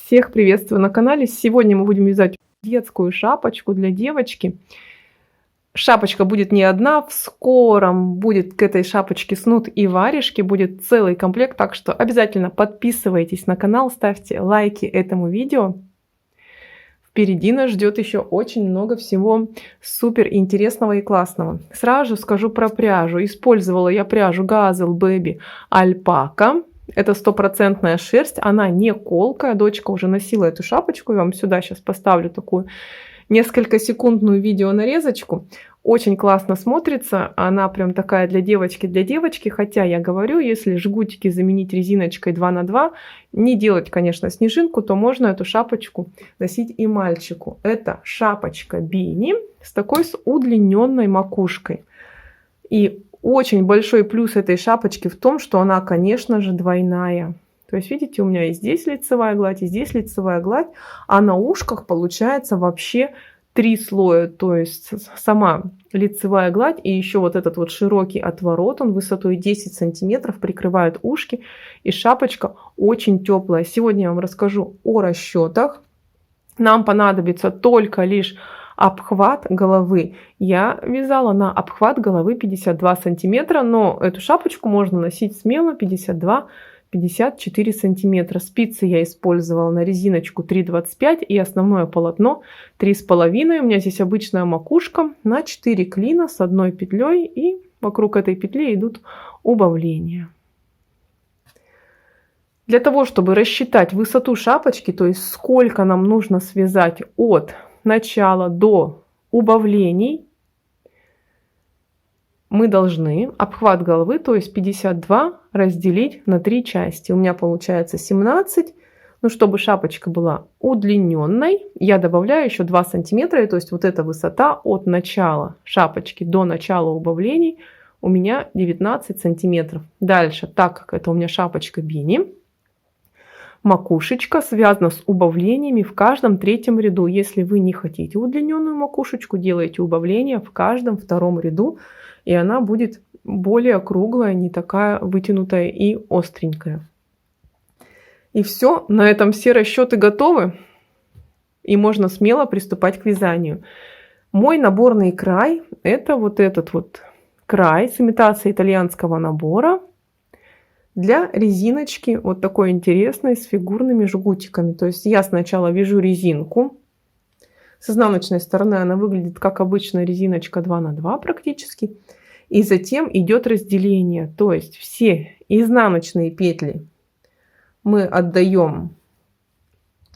Всех приветствую на канале. Сегодня мы будем вязать детскую шапочку для девочки. Шапочка будет не одна, в скором будет к этой шапочке снуд и варежки, будет целый комплект, так что обязательно подписывайтесь на канал, ставьте лайки этому видео. Впереди нас ждет еще очень много всего супер интересного и классного. Сразу же скажу про пряжу. Использовала я пряжу Gazelle Baby Alpaca. Это 100% шерсть, она не колкая. Дочка уже носила эту шапочку. Я вам сюда сейчас поставлю такую несколько секундную видео-нарезочку. Очень классно смотрится. Она прям такая для девочки. Хотя я говорю, если жгутики заменить резиночкой 2 на 2, не делать, конечно, снежинку, то можно эту шапочку носить и мальчику. Это шапочка бини с такой удлиненной макушкой. И очень большой плюс этой шапочки в том, что она, конечно же, двойная. То есть, видите, у меня и здесь лицевая гладь, и здесь лицевая гладь, а на ушках получается вообще 3 слоя. То есть сама лицевая гладь и еще вот этот вот широкий отворот, он высотой 10 сантиметров прикрывает ушки, и шапочка очень теплая. Сегодня я вам расскажу о расчетах. Нам понадобится только лишь обхват головы. Я вязала на обхват головы 52 сантиметра, но эту шапочку можно носить смело 52-54 сантиметра. Спицы я использовала на резиночку 3,25 и основное полотно 3,5. У меня здесь обычная макушка на 4 клина с одной петлей, и вокруг этой петли идут убавления. Для того, чтобы рассчитать высоту шапочки, то есть сколько нам нужно связать от начала до убавлений, мы должны обхват головы, то есть 52, разделить на 3 части. У меня получается 17. Но чтобы шапочка была удлиненной, я добавляю еще 2 сантиметра. И то есть вот эта высота от начала шапочки до начала убавлений у меня 19 сантиметров. Дальше, так как это у меня шапочка бини, макушечка связана с убавлениями в каждом 3-м ряду. Если вы не хотите удлиненную макушечку, делайте убавления в каждом 2-м ряду, и она будет более круглая, не такая вытянутая и остренькая. И все, на этом все расчеты готовы, и можно смело приступать к вязанию. Мой наборный край — это вот этот вот край с имитацией итальянского набора для резиночки вот такой интересной с фигурными жгутиками. То есть я сначала вяжу резинку. С изнаночной стороны она выглядит как обычная резиночка 2 на 2 практически. И затем идет разделение. То есть все изнаночные петли мы отдаем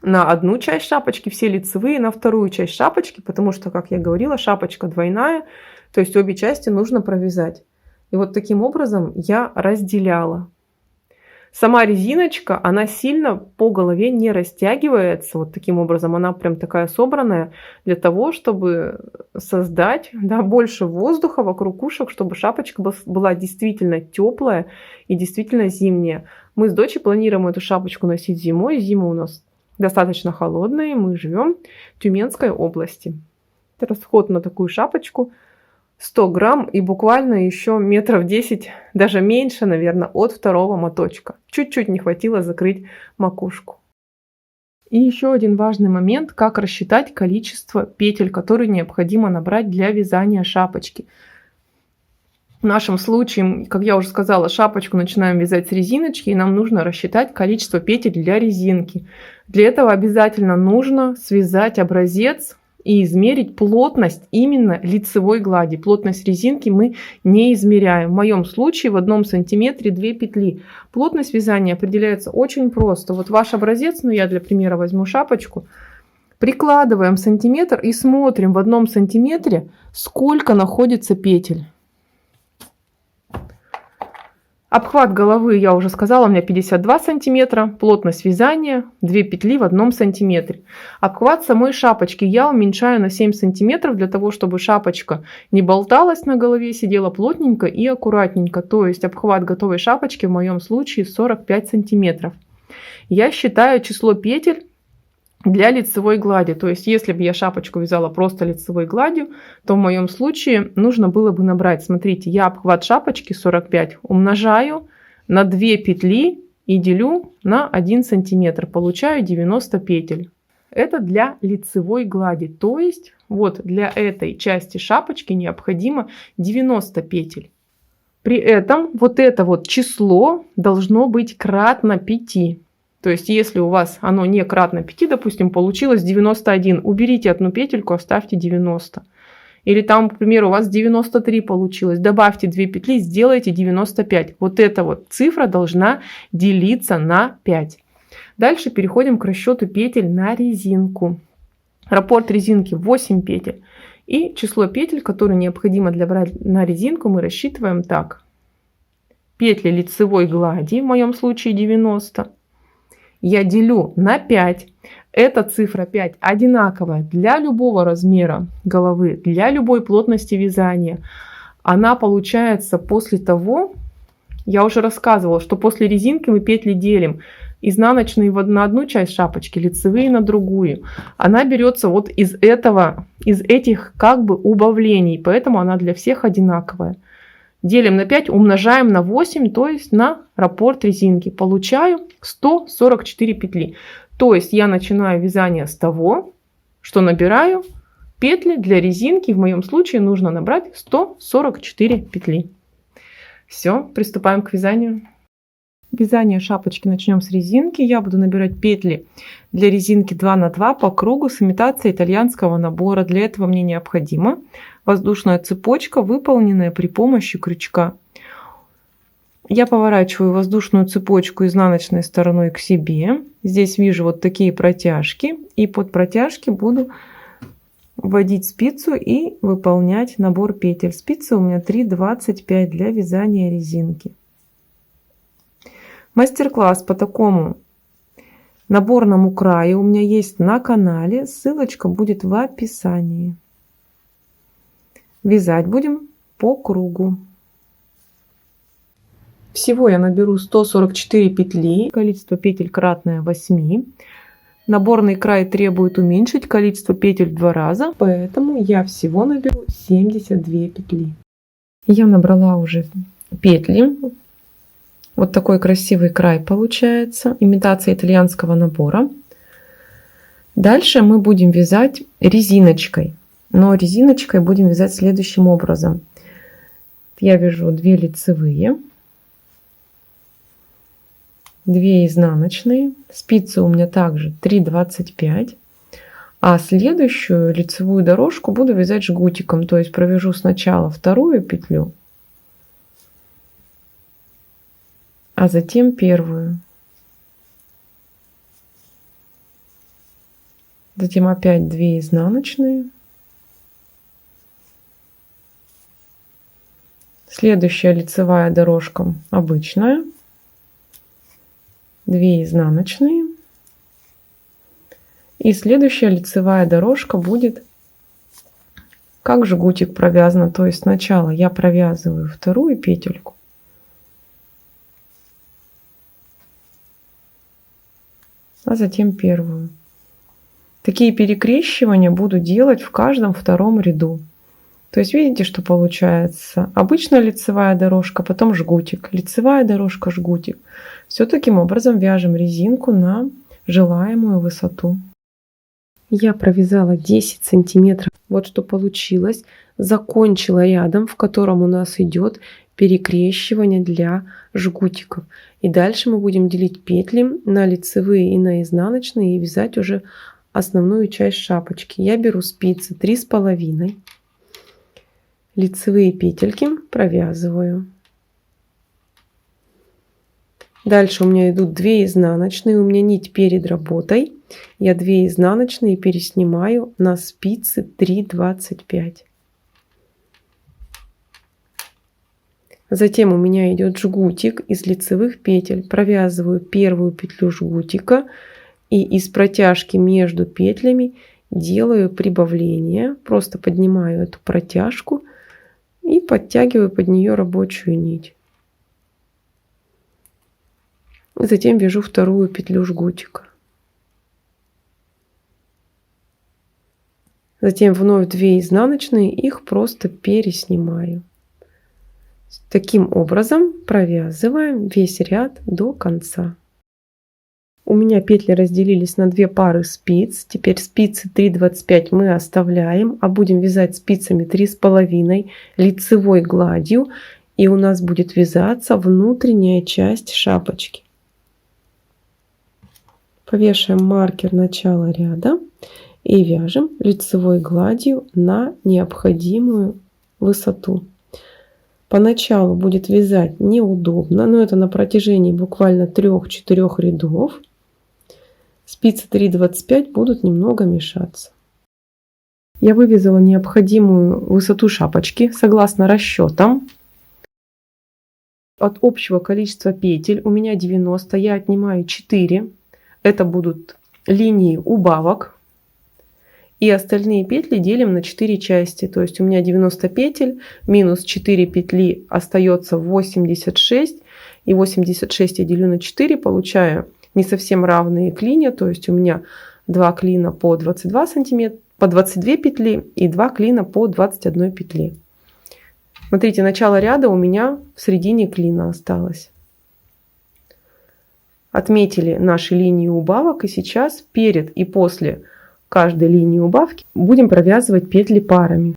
на одну часть шапочки, все лицевые на вторую часть шапочки, потому что, как я говорила, шапочка двойная. То есть обе части нужно провязать. И вот таким образом я разделяла. Сама резиночка, она сильно по голове не растягивается. Вот таким образом она прям такая собранная для того, чтобы создать, да, больше воздуха вокруг ушек, чтобы шапочка была действительно теплая и действительно зимняя. Мы с дочей планируем эту шапочку носить зимой. Зима у нас достаточно холодная, мы живем в Тюменской области. Расход на такую шапочку 100 грамм и буквально еще метров 10, даже меньше, наверное, от 2-го моточка. Чуть-чуть не хватило закрыть макушку. И еще один важный момент, как рассчитать количество петель, которые необходимо набрать для вязания шапочки. В нашем случае, как я уже сказала, шапочку начинаем вязать с резиночки, и нам нужно рассчитать количество петель для резинки. Для этого обязательно нужно связать образец и измерить плотность именно лицевой глади. Плотность резинки мы не измеряем. В моем случае в 1 сантиметре 2 петли. Плотность вязания определяется очень просто. Вот ваш образец, ну я для примера возьму шапочку, прикладываем сантиметр и смотрим в 1 сантиметре, сколько находится петель. Обхват головы, я уже сказала, у меня 52 сантиметра. Плотность вязания 2 петли в 1 сантиметре. Обхват самой шапочки я уменьшаю на 7 сантиметров, для того, чтобы шапочка не болталась на голове, сидела плотненько и аккуратненько. То есть обхват готовой шапочки в моем случае 45 сантиметров. Я считаю число петель для лицевой глади. То есть если бы я шапочку вязала просто лицевой гладью, то в моем случае нужно было бы набрать, смотрите, я обхват шапочки 45 умножаю на 2 петли и делю на 1 сантиметр. Получаю 90 петель. Это для лицевой глади. То есть вот для этой части шапочки необходимо 90 петель. При этом вот это вот число должно быть кратно 5. То есть если у вас оно не кратно 5, допустим, получилось 91, уберите одну петельку, оставьте 90. Или там, к примеру, у вас 93 получилось, добавьте 2 петли, сделайте 95. Вот эта вот цифра должна делиться на 5. Дальше переходим к расчету петель на резинку. Раппорт резинки 8 петель. И число петель, которые необходимо для брать на резинку, мы рассчитываем так. Петли лицевой глади, в моем случае 90. Я делю на 5. Эта цифра 5 одинаковая для любого размера головы, для любой плотности вязания. Она получается после того, я уже рассказывала, что после резинки мы петли делим. Изнаночные на одну часть шапочки, лицевые на другую. Она берется вот из этих как бы убавлений, поэтому она для всех одинаковая. Делим на 5, умножаем на 8, то есть на раппорт резинки. Получаю 144 петли. То есть я начинаю вязание с того, что набираю петли для резинки. В моем случае нужно набрать 144 петли. Все, приступаем к вязанию. Вязание шапочки начнем с резинки. Я буду набирать петли для резинки 2 на 2 по кругу с имитацией итальянского набора. Для этого мне необходима воздушная цепочка, выполненная при помощи крючка. Я поворачиваю воздушную цепочку изнаночной стороной к себе. Здесь вижу вот такие протяжки. И под протяжки буду вводить спицу и выполнять набор петель. Спицы у меня 3,25 для вязания резинки. Мастер-класс по такому наборному краю у меня есть на канале. Ссылочка будет в описании. Вязать будем по кругу. Всего я наберу 144 петли. Количество петель кратное 8. Наборный край требует уменьшить количество петель в 2 раза, поэтому я всего наберу 72 петли. Я набрала уже петли. Вот такой красивый край получается. Имитация итальянского набора. Дальше мы будем вязать резиночкой. Но резиночкой будем вязать следующим образом. Я вяжу 2 лицевые, 2 изнаночные. Спицы у меня также 3,25. А следующую лицевую дорожку буду вязать жгутиком. То есть провяжу сначала вторую петлю, а затем первую. Затем опять 2 изнаночные. Следующая лицевая дорожка обычная. 2 изнаночные. И следующая лицевая дорожка будет как жгутик провязана. То есть сначала я провязываю вторую петельку, а затем первую. Такие перекрещивания буду делать в каждом втором ряду. То есть видите, что получается? Обычная лицевая дорожка, потом жгутик, лицевая дорожка, жгутик. Все таким образом вяжем резинку на желаемую высоту. Я провязала 10 сантиметров. Вот что получилось. Закончила рядом, в котором у нас идет перекрещивание для жгутиков. И дальше мы будем делить петли на лицевые и на изнаночные и вязать уже основную часть шапочки. Я беру спицы 3,5. Лицевые петельки провязываю. Дальше у меня идут 2 изнаночные. У меня нить перед работой. Я 2 изнаночные переснимаю на спицы 3,25. Затем у меня идет жгутик из лицевых петель. Провязываю первую петлю жгутика и из протяжки между петлями делаю прибавление. Просто поднимаю эту протяжку и подтягиваю под нее рабочую нить. Затем вяжу вторую петлю жгутика. Затем вновь 2 изнаночные, их просто переснимаю. Таким образом провязываем весь ряд до конца. У меня петли разделились на 2 пары спиц. Теперь спицы 3,25 мы оставляем, а будем вязать спицами 3,5 лицевой гладью. И у нас будет вязаться внутренняя часть шапочки. Повешаем маркер начала ряда и вяжем лицевой гладью на необходимую высоту. Поначалу будет вязать неудобно, но это на протяжении буквально 3-4 рядов. Спицы 3,25 будут немного мешаться. Я вывязала необходимую высоту шапочки согласно расчетам. От общего количества петель у меня 90, я отнимаю 4. Это будут линии убавок. И остальные петли делим на 4 части. То есть у меня 90 петель, минус 4 петли остается 86. И 86 я делю на 4, получаю не совсем равные клинья. То есть у меня 2 клина по 22 сантиметра, по 22 петли и 2 клина по 21 петли. Смотрите, начало ряда у меня в середине клина осталось. Отметили наши линии убавок, и сейчас перед и после каждой линии убавки будем провязывать петли парами.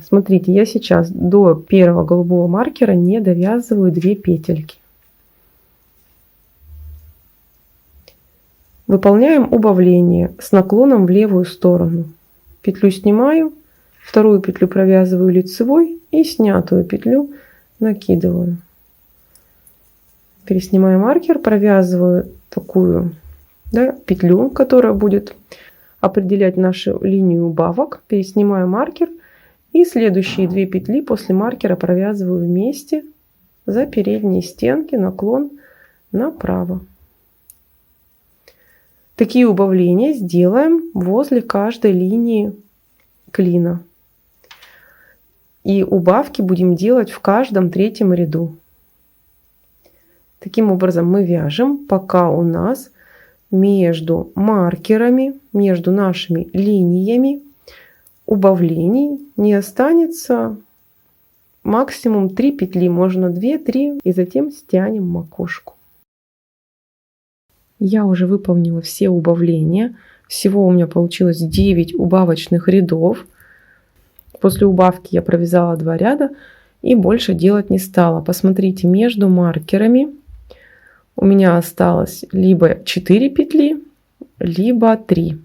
Смотрите, я сейчас до первого голубого маркера не довязываю 2 петельки. Выполняем убавление с наклоном в левую сторону. Петлю снимаю, вторую петлю провязываю лицевой и снятую петлю накидываю. Переснимаю маркер, провязываю такую петлю, которая будет определять нашу линию убавок. Переснимаю маркер и следующие 2 петли после маркера провязываю вместе за передние стенки, наклон направо. Такие убавления сделаем возле каждой линии клина. И убавки будем делать в каждом 3-м ряду. Таким образом мы вяжем, пока у нас между маркерами, между нашими линиями убавлений не останется максимум 3 петли, можно 2-3, и затем стянем макушку. Я уже выполнила все убавления. Всего у меня получилось 9 убавочных рядов. После убавки я провязала 2 ряда и больше делать не стала. Посмотрите, между маркерами у меня осталось либо 4 петли, либо 3.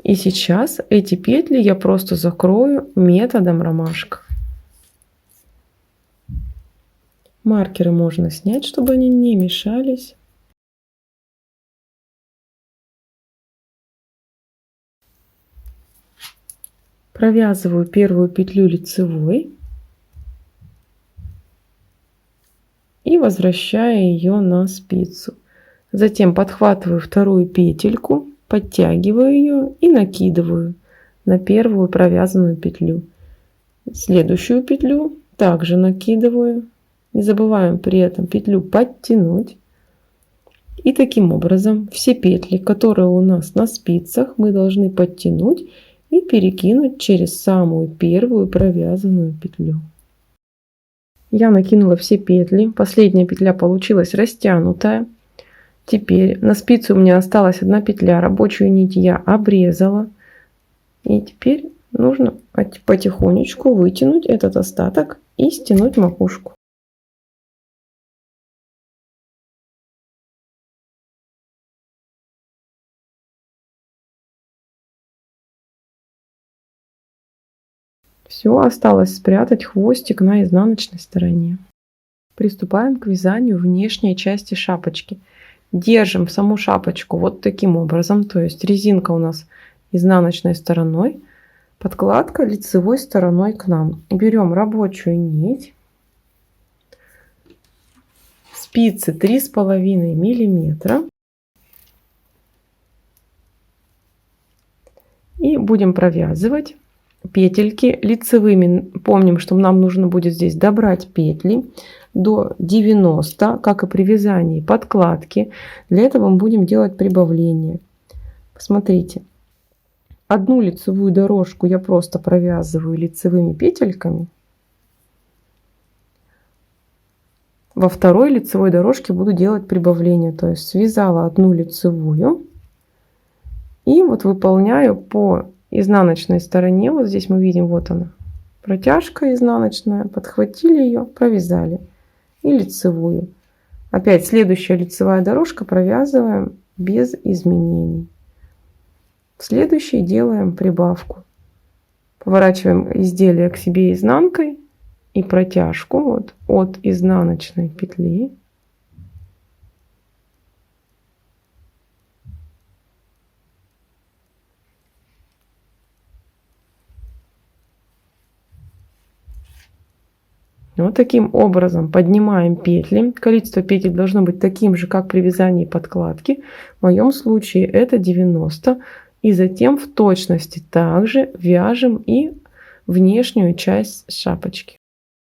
И сейчас эти петли я просто закрою методом ромашка. Маркеры можно снять, чтобы они не мешались. Провязываю первую петлю лицевой и возвращаю ее на спицу. Затем подхватываю вторую петельку, подтягиваю ее и накидываю на первую провязанную петлю. Следующую петлю также накидываю. Не забываем при этом петлю подтянуть. И таким образом все петли, которые у нас на спицах, мы должны подтянуть и перекинуть через самую первую провязанную петлю. Я накинула все петли. Последняя петля получилась растянутая. Теперь на спице у меня осталась 1 петля. Рабочую нить я обрезала. И теперь нужно потихонечку вытянуть этот остаток и стянуть макушку. Все, осталось спрятать хвостик на изнаночной стороне. Приступаем к вязанию внешней части шапочки. Держим саму шапочку вот таким образом, то есть резинка у нас изнаночной стороной, подкладка лицевой стороной к нам. Берем рабочую нить, спицы 3,5 миллиметра и будем провязывать петельки лицевыми. Помним, что нам нужно будет здесь добрать петли до 90, как и при вязании подкладки. Для этого мы будем делать прибавление. Посмотрите, Одну лицевую дорожку я просто провязываю лицевыми петельками. Во второй лицевой дорожке буду делать прибавление, то есть связала одну лицевую и вот выполняю по изнаночной стороне. Вот здесь мы видим, вот она, протяжка изнаночная, подхватили ее, провязали, и лицевую. Опять следующая лицевая дорожка провязываем без изменений. В следующей делаем прибавку. Поворачиваем изделие к себе изнанкой и протяжку вот от изнаночной петли. Вот таким образом поднимаем петли. Количество петель должно быть таким же, как при вязании подкладки. В моем случае это 90. И затем в точности также вяжем и внешнюю часть шапочки.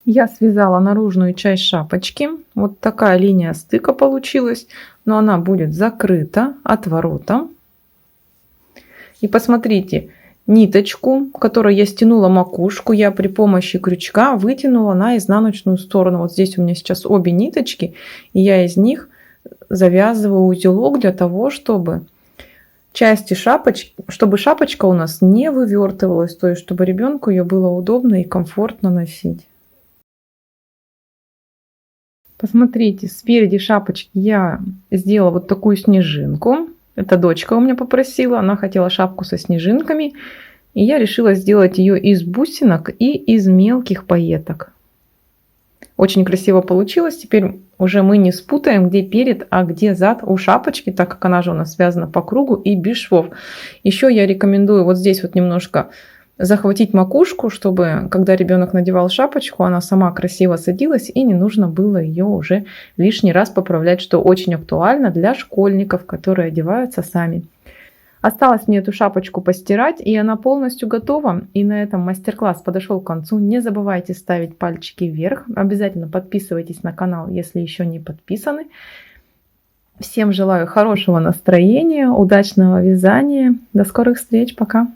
Я связала наружную часть шапочки. Вот такая линия стыка получилась, но она будет закрыта отворотом. И посмотрите, ниточку, которой я стянула макушку, я при помощи крючка вытянула на изнаночную сторону. Вот здесь у меня сейчас обе ниточки, и я из них завязываю узелок для того, чтобы части шапочки, чтобы шапочка у нас не вывертывалась, то есть чтобы ребенку ее было удобно и комфортно носить. Посмотрите, спереди шапочки я сделала вот такую снежинку. Это дочка у меня попросила, она хотела шапку со снежинками, и я решила сделать ее из бусинок и из мелких пайеток. Очень красиво получилось. Теперь уже мы не спутаем, где перед, а где зад у шапочки, так как она же у нас связана по кругу и без швов. Еще я рекомендую вот здесь вот немножко захватить макушку, чтобы когда ребенок надевал шапочку, она сама красиво садилась и не нужно было ее уже лишний раз поправлять, что очень актуально для школьников, которые одеваются сами. Осталось мне эту шапочку постирать, и она полностью готова. И на этом мастер-класс подошел к концу. Не забывайте ставить пальчики вверх. Обязательно подписывайтесь на канал, если еще не подписаны. Всем желаю хорошего настроения, удачного вязания. До скорых встреч. Пока.